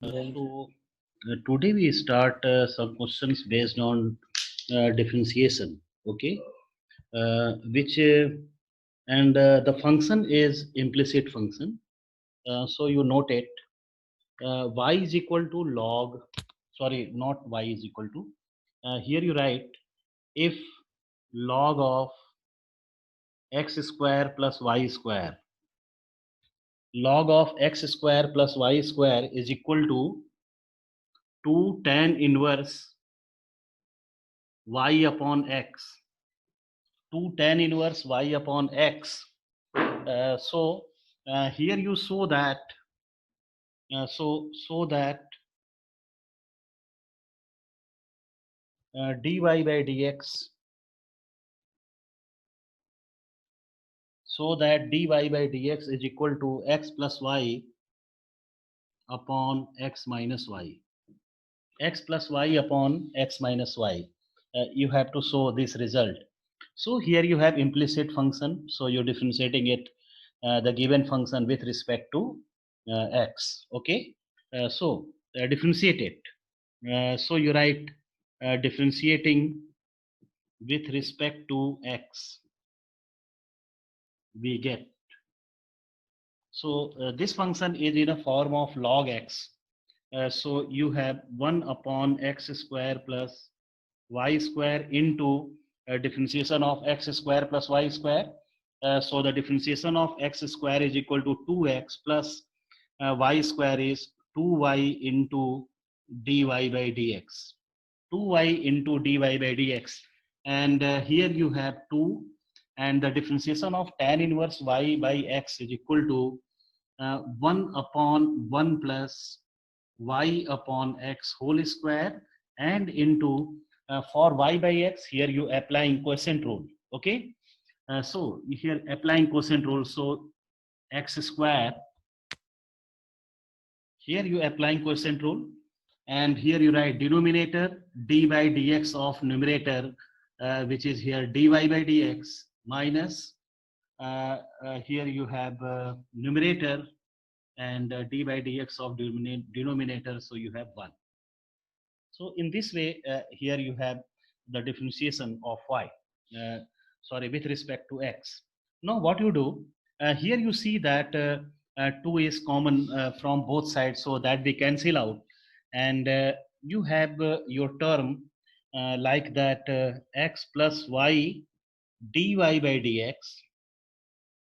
Then Today we start some questions based on differentiation. Okay, which and the function is implicit function. So you note it. Y is equal to log. Sorry, not y is equal to. Here you write if log of x square plus y square, log of x square plus y square is equal to 2 tan inverse y upon x, 2 tan inverse y upon x. So here you show that so that dy by dx, so that dy by dx is equal to x plus y upon x minus y, x plus y upon x minus y. You have to show this result. So here you have implicit function, so you're differentiating it, the given function with respect to x. Okay, differentiate it. So you write differentiating with respect to x, we get. So this function is in a form of log x. So you have 1 upon x square plus y square into differentiation of x square plus y square. So the differentiation of x square is equal to 2x plus y square is 2y into dy by dx. 2y into dy by dx. And here you have 2, and the differentiation of tan inverse y by x is equal to 1 upon 1 plus y upon x whole square, and into for y by x, here you applying quotient rule. Okay, so here applying quotient rule, so x square, here you applying quotient rule, and here you write denominator d by dx of numerator, which is here dy by dx, minus here you have numerator and d by dx of denominator, so you have 1. So in this way, here you have the differentiation of y, uh, sorry, with respect to x. Now what you do, here you see that 2 is common from both sides, so that we cancel out. And you have your term like that x plus y dy by dx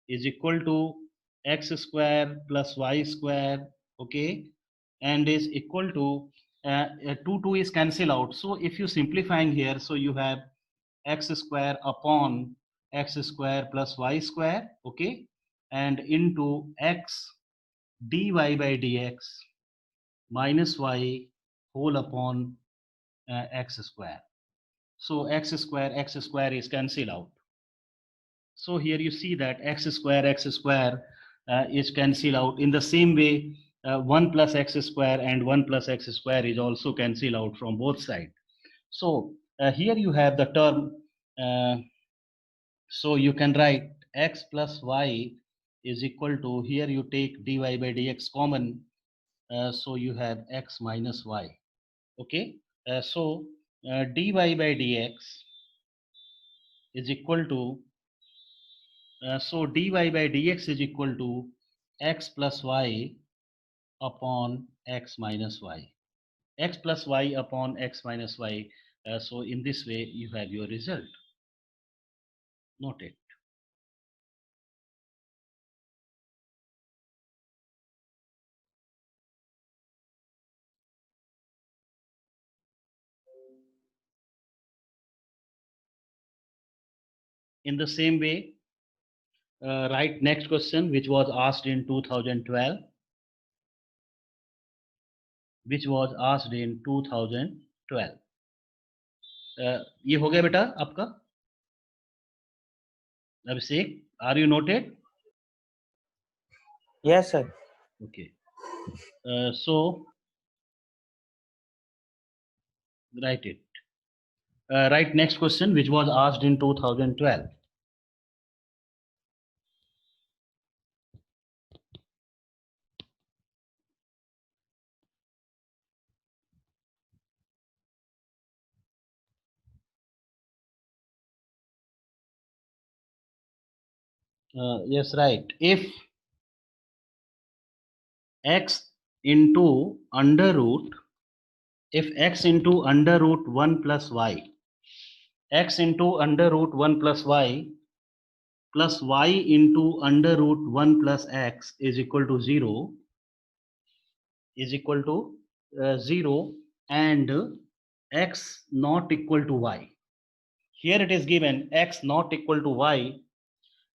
is equal to x square plus y square. Okay, and is equal to 2 is cancel out, so if you simplifying here, so you have x square upon x square plus y square. Okay, and into x dy by dx minus y whole upon x square. So x square is cancel out. So here you see that x square is cancel out. In the same way, 1 plus x square and 1 plus x square is also cancel out from both sides. So here you have the term, uh, so you can write x plus y is equal to, here you take dy by dx common, so you have x minus y. Okay, dy by dx is equal to, so dy by dx is equal to x plus y upon x minus y. X plus y upon x minus y. So in this way, you have your result. Note it. In the same way, write next question, which was asked in 2012. Which was asked in 2012. ये हो गया बेटा आपका Abhishek, are you noted? yes, sir. Okay. So write it. Write next question, which was asked in 2012. Yes, right. If x into under root, if x into under root 1 plus y, x into under root 1 plus y into under root 1 plus x is equal to 0, is equal to 0, and x not equal to y. Here it is given x not equal to y,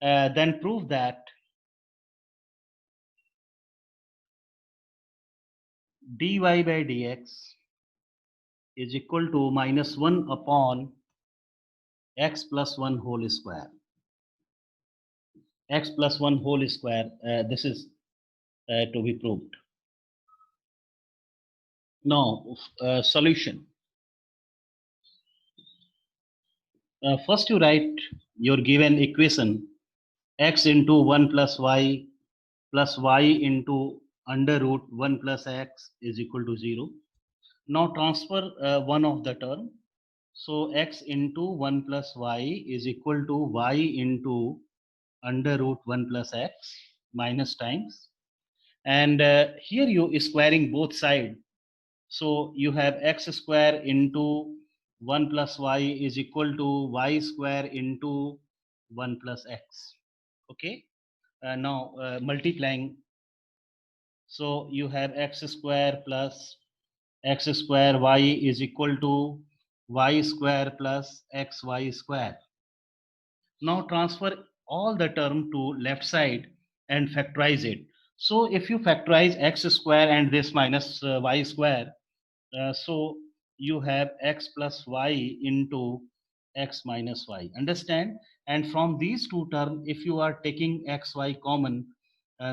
then prove that dy by dx is equal to minus 1 upon x plus 1 whole square. X plus 1 whole square, this is to be proved. Now, solution. First you write your given equation x into 1 plus y into under root 1 plus x is equal to 0. Now transfer one of the term. So x into 1 plus y is equal to y into under root 1 plus x minus times. And here you squaring both sides. So you have x square into 1 plus y is equal to y square into 1 plus x. Okay. Now multiplying. So you have x square plus x square y is equal to y square plus xy square. Now transfer all the term to left side and factorize it. So if you factorize x square and this minus y square, so you have x plus y into x minus y. Understand? And from these two terms, if you are taking x, y common,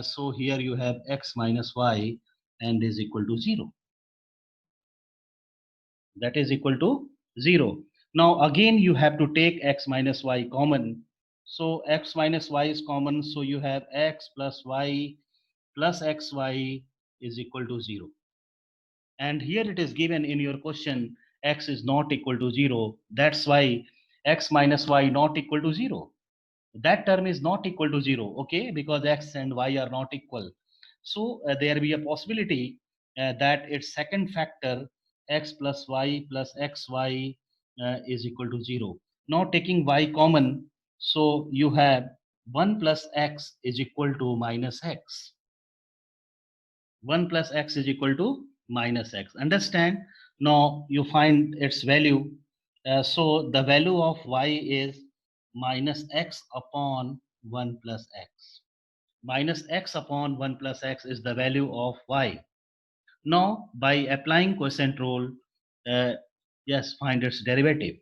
so here you have x minus y and is equal to 0. That is equal to 0. Now again you have to take x minus y common. So x minus y is common. So you have x plus y plus xy is equal to 0. And here it is given in your question x is not equal to 0. That's why x minus y not equal to 0. That term is not equal to 0, okay, because x and y are not equal. So there be a possibility that its second factor x plus y plus xy is equal to 0. Now taking y common, so you have 1 plus x is equal to minus x. 1 plus x is equal to minus x. Understand? Now you find its value. So the value of y is minus x upon 1 plus x. Minus x upon 1 plus x is the value of y. Now by applying quotient rule, uh, yes, find its derivative.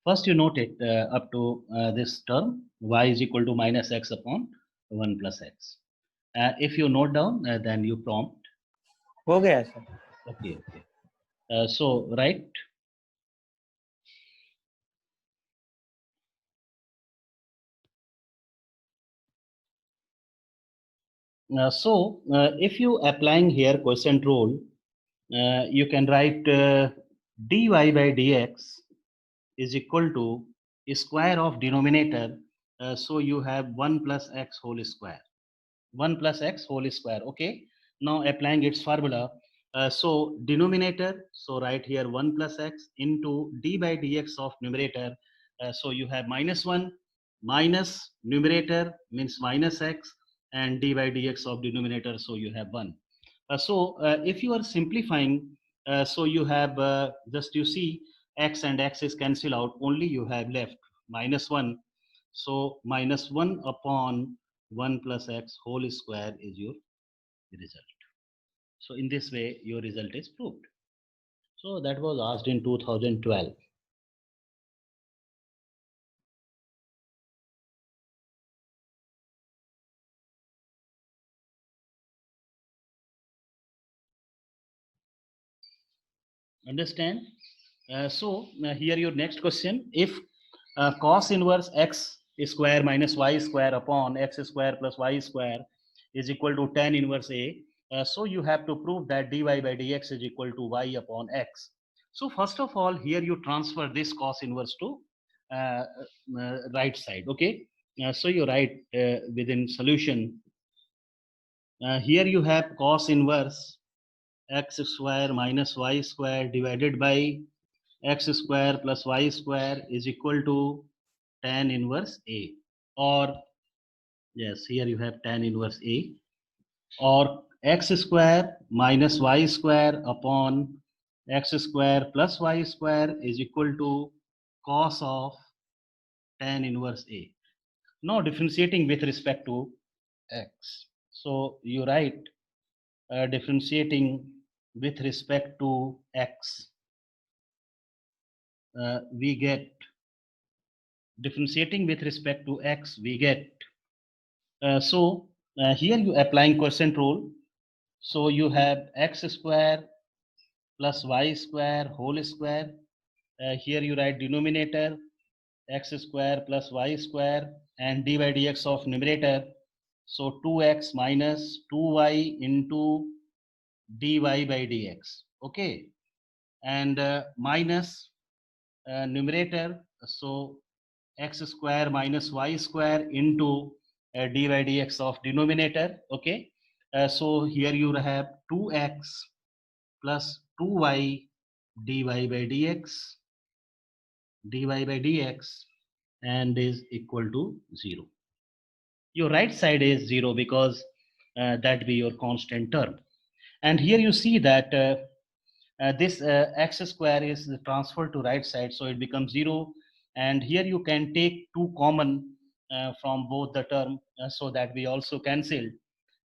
First you note it up to this term y is equal to minus x upon 1 plus x. If you note down, then you prompt. हो गया sir. Okay, okay. So right. If you applying here quotient rule, you can write dy by dx is equal to square of denominator. So you have 1 plus x whole square. 1 plus x whole square. Okay. Now applying its formula. So denominator. So write here 1 plus x into d by dx of numerator. So you have minus 1 minus numerator means minus x and d by dx of denominator. So you have 1. If you are simplifying, so you have just you see x and x is cancel out. Only you have left minus 1. So minus 1 upon 1 plus x whole square is your result. So in this way, your result is proved. So that was asked in 2012. Understand? Here your next question. If cos inverse x square minus y square upon x square plus y square is equal to tan inverse a, so you have to prove that dy by dx is equal to y upon x. So first of all, here you transfer this cos inverse to right side. Okay, so you write within solution. Here you have cos inverse x square minus y square divided by x square plus y square is equal to tan inverse A. Or yes, here you have tan inverse A, or x square minus y square upon x square plus y square is equal to cos of tan inverse A. Now differentiating with respect to x. So you write differentiating with respect to x, we get differentiating with respect to x, we get here you applying quotient rule. So you have x square plus y square whole square. Here you write denominator x square plus y square and d by dx of numerator. So 2x minus 2y into dy by dx. Okay, and minus numerator. So x square minus y square into d by dx of denominator. Okay, so here you have 2x plus 2y dy by dx and is equal to 0. Your right side is 0 because that be your constant term. And here you see that this x square is transferred to right side, so it becomes 0. And here you can take 2 common from both the term, so that we also cancel.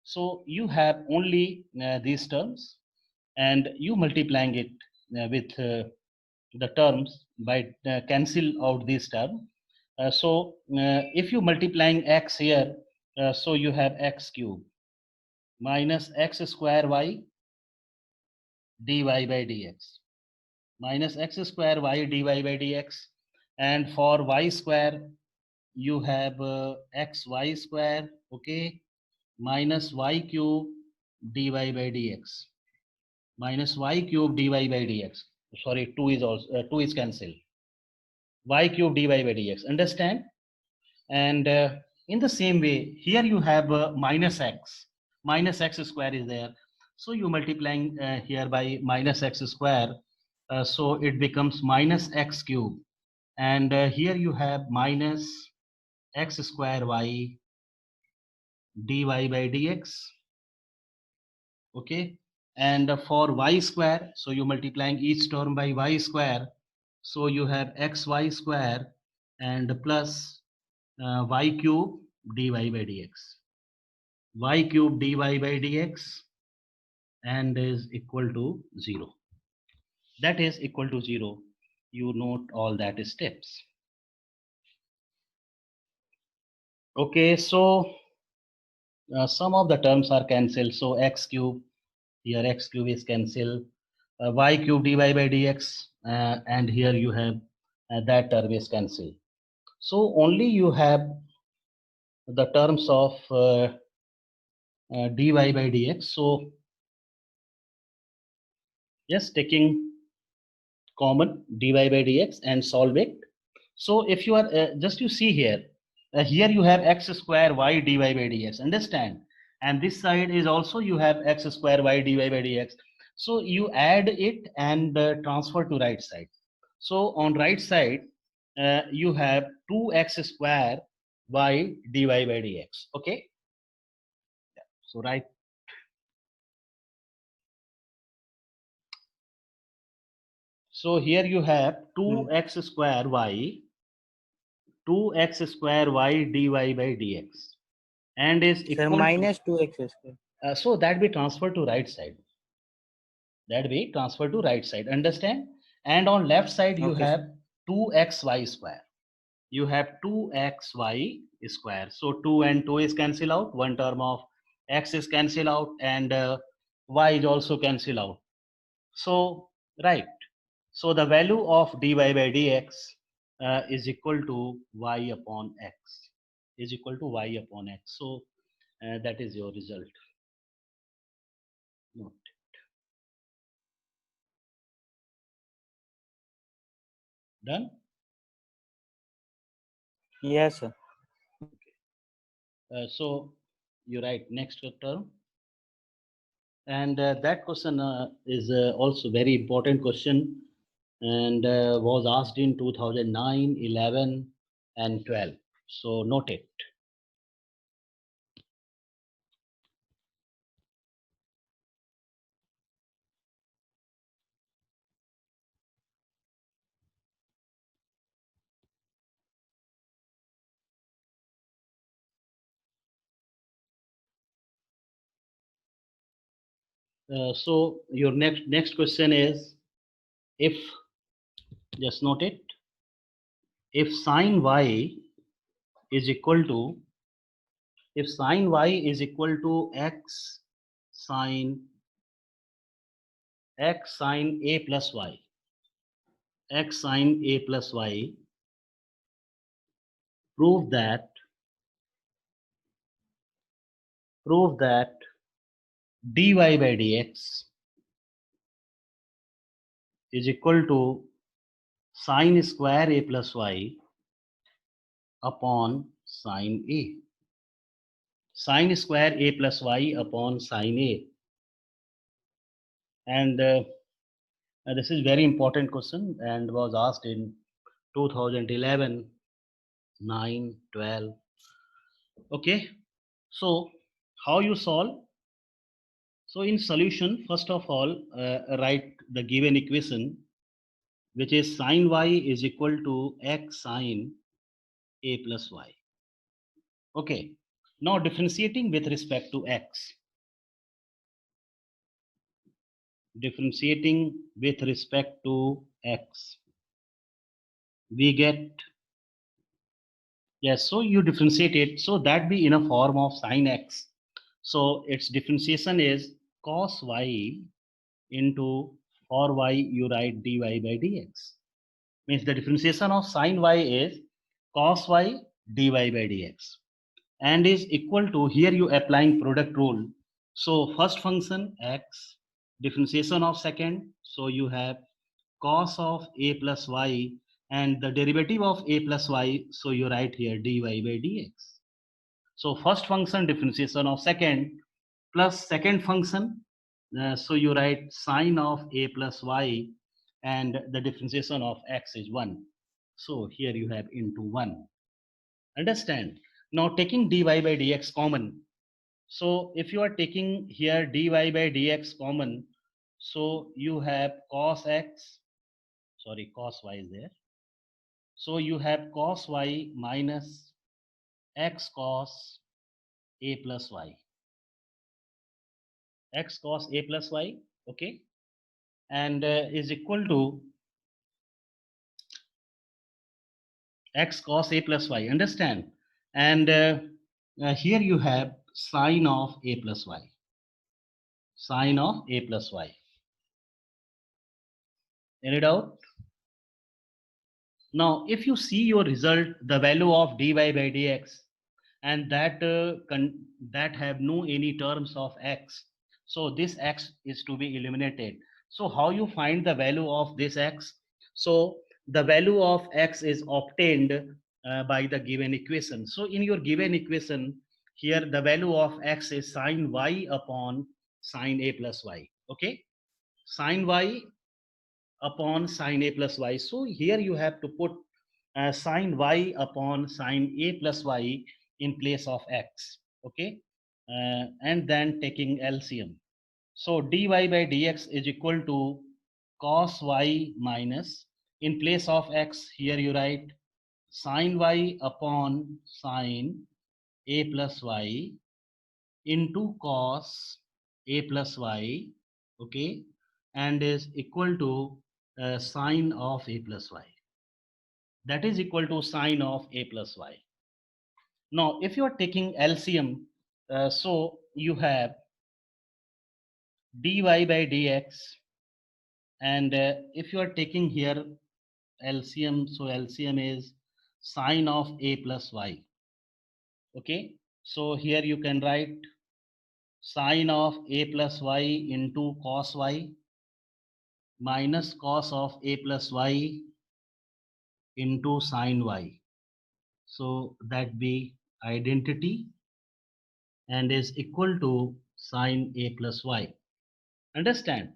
So you have only these terms, and you multiplying it with the terms by cancel out this term. If you multiplying x here, so you have x cube minus x square y dy by dx minus x square y dy by dx, and for y square you have x y square, okay, minus y cube dy by dx minus y cube dy by dx. Sorry, 2 is also 2 is cancelled. Y cube dy by dx. Understand? And in the same way, here you have minus x square is there. So you multiplying here by minus x square, so it becomes minus x cube. And here you have minus x square y dy by dx. Okay, and for y square, so you multiplying each term by y square, so you have xy square and plus y cube dy by dx, y cube dy by dx, and is equal to 0. That is equal to 0. You note all that steps. Okay, so some of the terms are cancelled. So x cube, here x cube is cancelled, y cube dy by dx, and here you have that term is cancelled. So only you have the terms of dy by dx. So yes, taking common dy by dx and solve it. So if you are just you see here, here you have x square y dy by dx. Understand? And this side is also you have x square y dy by dx. So you add it and transfer to right side. So on right side, you have 2x square y dy by dx. Okay. So right. So here you have 2x square y 2x square y dy by dx, and is Sir, equal minus 2x square. so that be transferred to right side. That be transferred to right side. Understand? And on left side you Okay, have sir. 2xy square. You have 2xy square. So 2 and 2 is cancel out. One term of x is cancel out, and y is also cancel out. So right. So the value of dy by dx is equal to y upon x. Is equal to y upon x. So that is your result. Note. Done. Yes, sir. So you write next term. And that question is also very important question, and was asked in 2009, 11, and 12. So note it. So your next question is, if, just note it, if sine y is equal to, if sine y is equal to sine x sine a plus y, x sine a plus y, prove that dy by dx is equal to sine square a plus y upon sine a. Sine square a plus y upon sine a. And this is very important question and was asked in 2011, 9, 12. Okay, so how you solve? So in solution, first of all, write the given equation, which is sine y is equal to x sine a plus y. Okay, now differentiating with respect to x. Differentiating with respect to x. We get, yes, so you differentiate it, so that be in a form of sine x. So its differentiation is cos y into, for y you write dy by dx. Means the differentiation of sine y is cos y dy by dx, and is equal to, here you applying product rule. So first function x, differentiation of second, so you have cos of a plus y, and the derivative of a plus y, so you write here dy by dx. So first function differentiation of second plus second function, so you write sine of a plus y, and the differentiation of x is 1. So here you have into 1. Understand? Now taking dy by dx common. So if you are taking here dy by dx common, so you have cos x, sorry, cos y is there. So you have cos y minus x cos a plus y. X cos a plus y, okay, and is equal to x cos a plus y. Understand? And here you have sine of a plus y. Sine of a plus y. Any doubt? Now, if you see your result, the value of dy by dx, and that have no any terms of x, so this x is to be eliminated. So how you find the value of this x? So the value of x is obtained by the given equation. So in your given equation, here the value of x is sine y upon sine a plus y. Okay, sine y upon sine a plus y. So here you have to put sine y upon sine a plus y in place of x. Okay, and then taking LCM. So dy by dx is equal to cos y minus, in place of x here you write sine y upon sine a plus y into cos a plus y, okay, and is equal to sine of a plus y. That is equal to sine of a plus y. Now, if you are taking LCM, so you have dy by dx, and if you are taking here LCM, so LCM is sine of a plus y. Okay, so here you can write sine of a plus y into cos y minus cos of a plus y into sine y. So that be identity and is equal to sine A plus Y. Understand?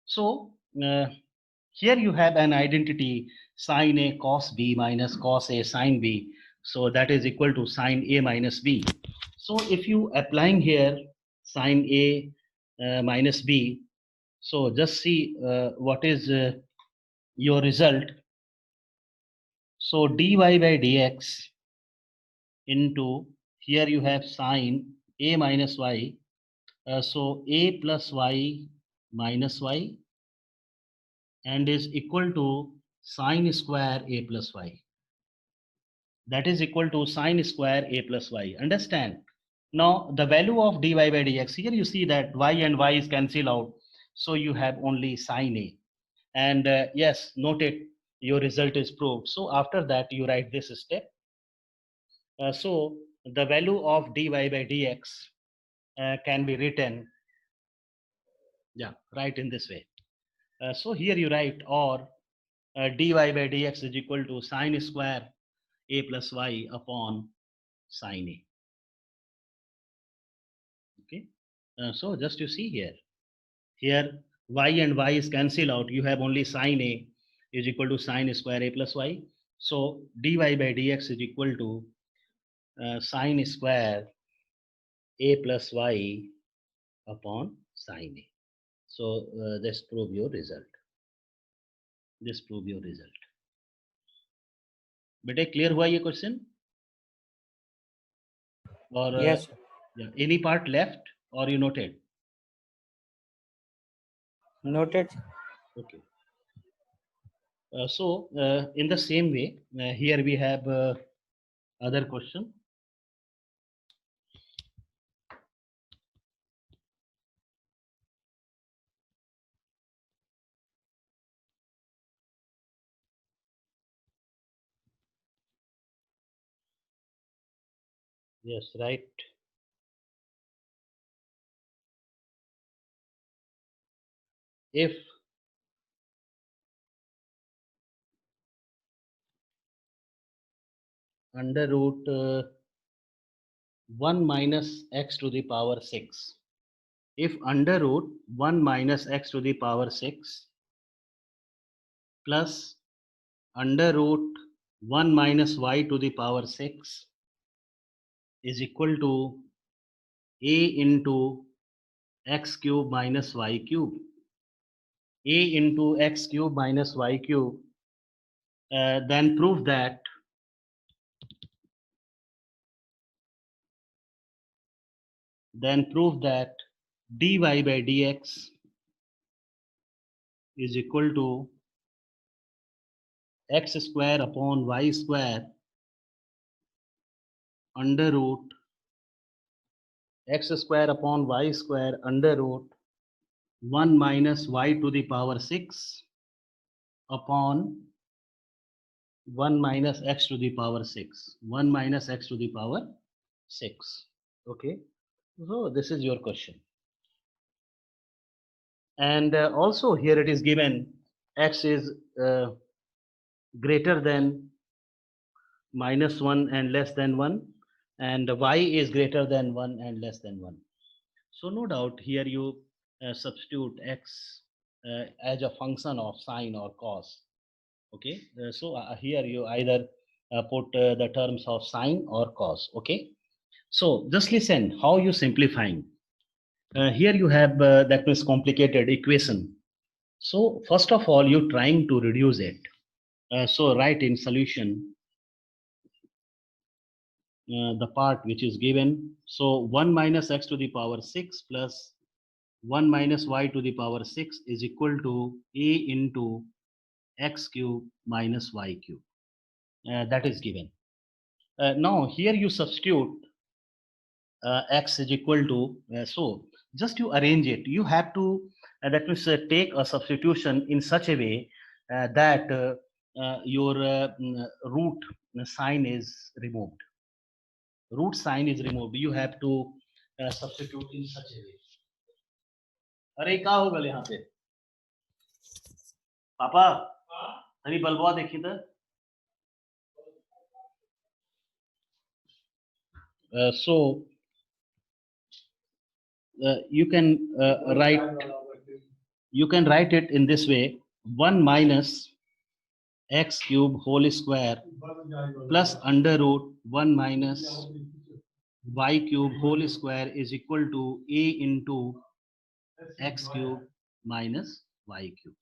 So here you have an identity sine A cos B minus cos A sine B. So that is equal to sine A minus B. So if you applying here sine A minus B, so just see what is your result. So dy by dx into here you have sine A minus Y. So A plus Y minus Y and is equal to sine square A plus Y. That is equal to sine square A plus Y. Understand? Now the value of dy by dx, here you see that y and y is cancel out. So you have only sine A. And yes, note it, your result is proved. So after that you write this step. So the value of dy by dx can be written, yeah, right in this way. So here you write or dy by dx is equal to sine square A plus Y upon sine A. Okay. So just you see here y and y is cancel out. You have only sine A is equal to sine square A plus Y. So dy by dx is equal to sine square A plus Y upon sine A. So this prove your result. This prove your result. बेटे clear हुआ ये question? Or Yes, sir. yeah, any part left or you noted? Noted. Okay. So in the same way, here we have other question. Yes, right. If under root 1 minus x to the power 6, if under root 1 minus x to the power 6 plus under root 1 minus y to the power 6 is equal to a into x cube minus y cube. A into x cube minus y cube, then prove that dy by dx is equal to x square upon y square under root x square upon y square under root 1 minus y to the power 6 upon 1 minus x to the power 6. 1 minus x to the power 6. Okay. So this is your question. And also here it is given x is greater than minus 1 and less than 1 and y is greater than 1 and less than 1. So no doubt here you substitute x as a function of sine or cos. Okay, so here you either put the terms of sine or cos. Okay, so just listen how you simplifying. Here you have that means complicated equation. So first of all, you trying to reduce it. So write in solution the part which is given. So 1 minus x to the power 6 plus 1 minus y to the power 6 is equal to a into x cube minus y cube. That is given. Now here you substitute x is equal to, so just you arrange it. You have to, that means take a substitution in such a way that your root sign is removed. Root sign is removed. You have to substitute in such a way. अरे क्या हो गल यहाँ पे पापा अरे बलबुआ देखी तो So you can write it in this way: 1 minus x cube whole square plus under root 1 minus y cube whole square is equal to a into x cube minus y cube.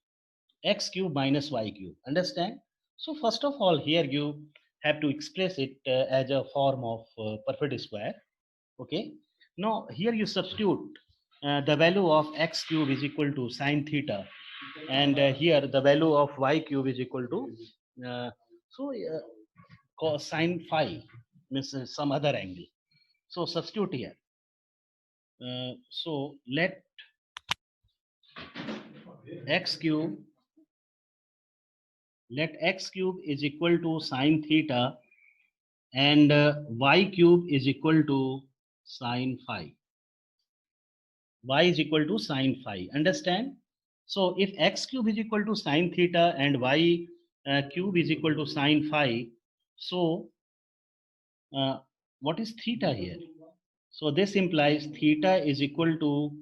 X cube minus y cube. Understand? So first of all, here you have to express it as a form of perfect square. Okay. Now here you substitute the value of x cube is equal to sine theta, and here the value of y cube is equal to cos sine phi, means some other angle. So substitute here. So let x cube is equal to sine theta and y cube is equal to sine phi. Y is equal to sine phi. Understand? So if x cube is equal to sine theta and y cube is equal to sine phi, so what is theta here? So this implies theta is equal to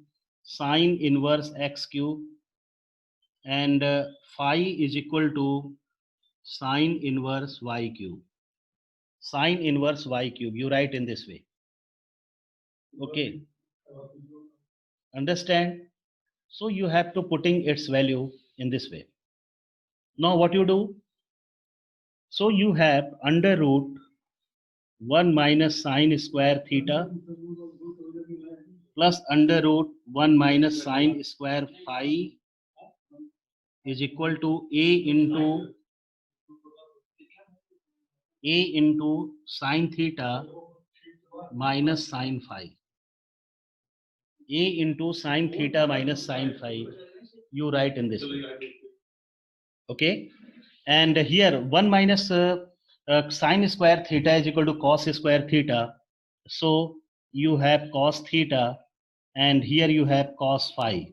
sine inverse x cube and phi is equal to sine inverse y cube. Sine inverse y cube, you write in this way. Okay. Understand? So you have to putting its value in this way. Now what you do? So you have under root 1 minus sine square theta plus under root 1 minus sine square phi is equal to a into sine theta minus sine phi. A into sine theta minus sine phi, you write in this way. Okay. And here 1 minus sine square theta is equal to cos square theta. So you have cos theta and here you have cos phi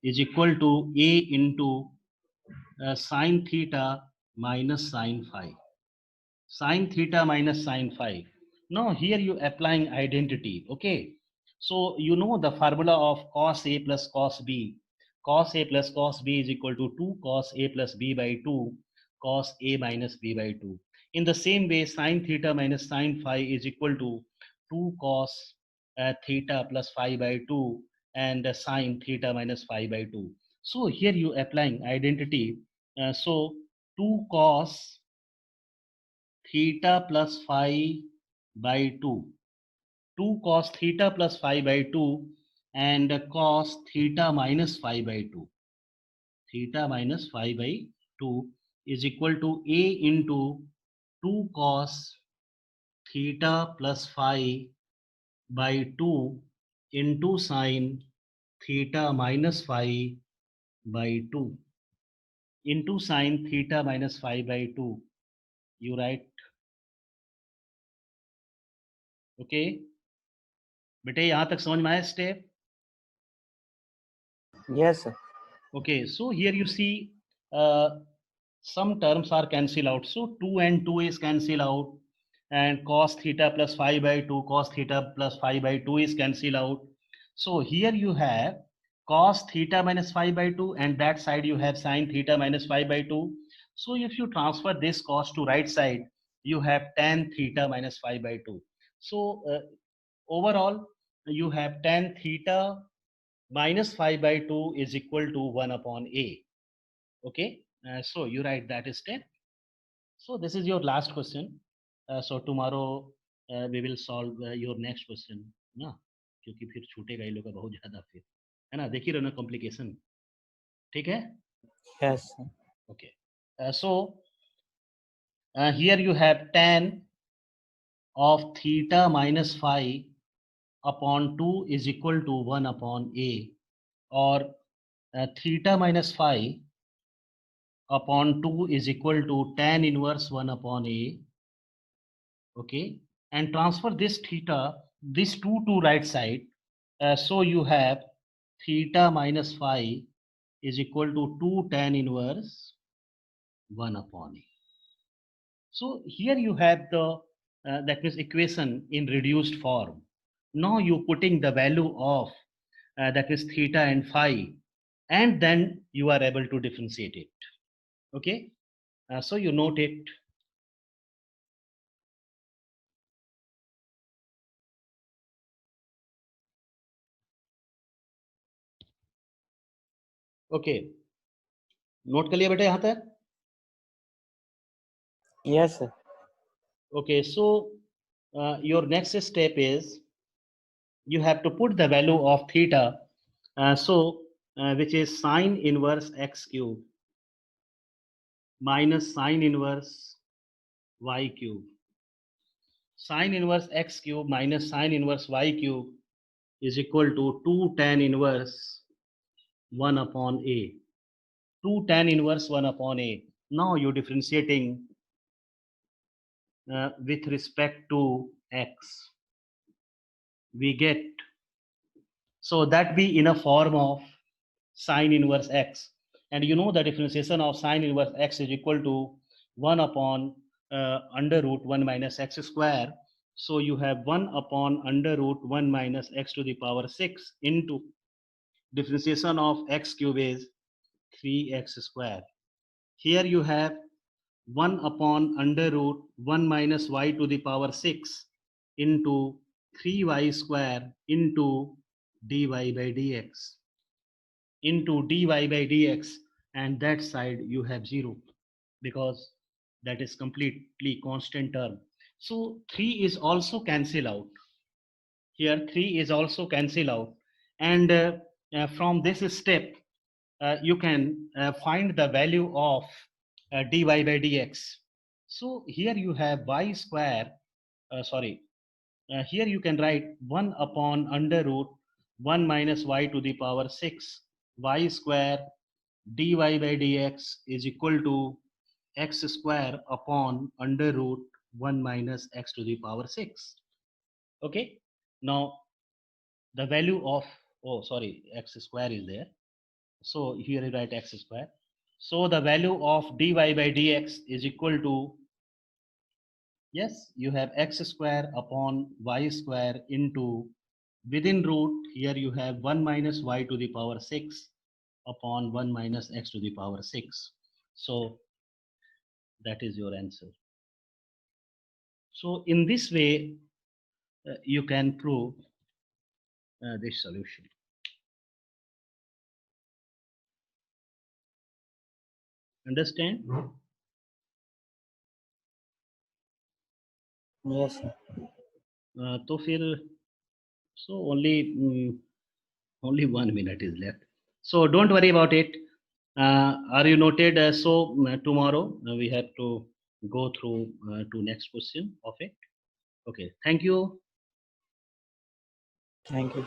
is equal to a into sine theta minus sine phi. Sine theta minus sine phi. Now here you applying identity. Okay. So you know the formula of cos A plus cos B. Cos A plus cos B is equal to 2 cos A plus B by 2 cos A minus B by 2. In the same way, sine theta minus sine phi is equal to 2 cos theta plus phi by 2 and sine theta minus phi by 2. So here you applying identity. So 2 cos theta plus phi by 2. 2 cos theta plus phi by 2 and cos theta minus phi by 2. Theta minus phi by 2 is equal to a into 2 cos theta plus phi by 2 into sine theta minus phi by 2 into sine theta minus phi by 2. You write. Okay. बेटे यहाँ तक समझ में आया step? Yes, sir. Okay, so here you see some terms are cancel out. So 2 and 2 is cancel out and cos theta plus phi by 2 cos theta plus phi by 2 is cancel out. So here you have cos theta minus phi by 2 and that side you have sine theta minus phi by 2. So if you transfer this cos to right side, you have tan theta minus phi by 2. So overall you have tan theta minus phi by 2 is equal to 1 upon a. Okay, so you write that step. So this is your last question. So tomorrow we will solve your next question ना, क्योंकि फिर छूटेगा ये लोग का बहुत ज्यादा फिर, है ना, देखिए रहो ना कॉम्प्लिकेशन. ठीक है? Yes, sir. Okay. So here you have tan of theta minus phi upon 2 is equal to 1 upon a, or theta minus phi upon 2 is equal to tan inverse 1 upon a. Okay, and transfer this theta, this 2 to right side. So you have theta minus phi is equal to 2 tan inverse 1 upon a. So here you have the that means equation in reduced form. Now you putting the value of that is theta and phi, and then you are able to differentiate it. Okay, so you note it. Okay, note कर लिया बेटा यहाँ तक? Yes, sir. Okay, so your next step is you have to put the value of theta, which is sine inverse x cube minus sine inverse y cube. Sine inverse x cube minus sine inverse y cube is equal to 2 tan inverse 1 upon a. 2 tan inverse 1 upon a. Now you're differentiating with respect to x. We get, so that be in a form of sine inverse x. And you know the differentiation of sine inverse x is equal to 1 upon under root 1 minus x square. So you have 1 upon under root 1 minus x to the power 6 into differentiation of x cube is 3x square. Here you have 1 upon under root 1 minus y to the power 6 into 3y square into dy by dx, into dy by dx, and that side you have 0 because that is completely constant term. So 3 is also cancel out. Here 3 is also cancel out, and from this step you can find the value of dy by dx. So here you have y square, here you can write 1 upon under root 1 minus y to the power 6 y square dy by dx is equal to x square upon under root 1 minus x to the power 6. Okay, now the value of, oh sorry, x square is there, so here you write x square. So the value of dy by dx is equal to, yes, you have x square upon y square into, within root here you have 1 minus y to the power 6 upon 1 minus x to the power 6. So that is your answer. So in this way you can prove this solution. Understand? Yes, sir. तो फिर, so only 1 minute is left, so don't worry about it. Are you noted? Tomorrow we have to go through to next question of it. Okay, thank you. Thank you.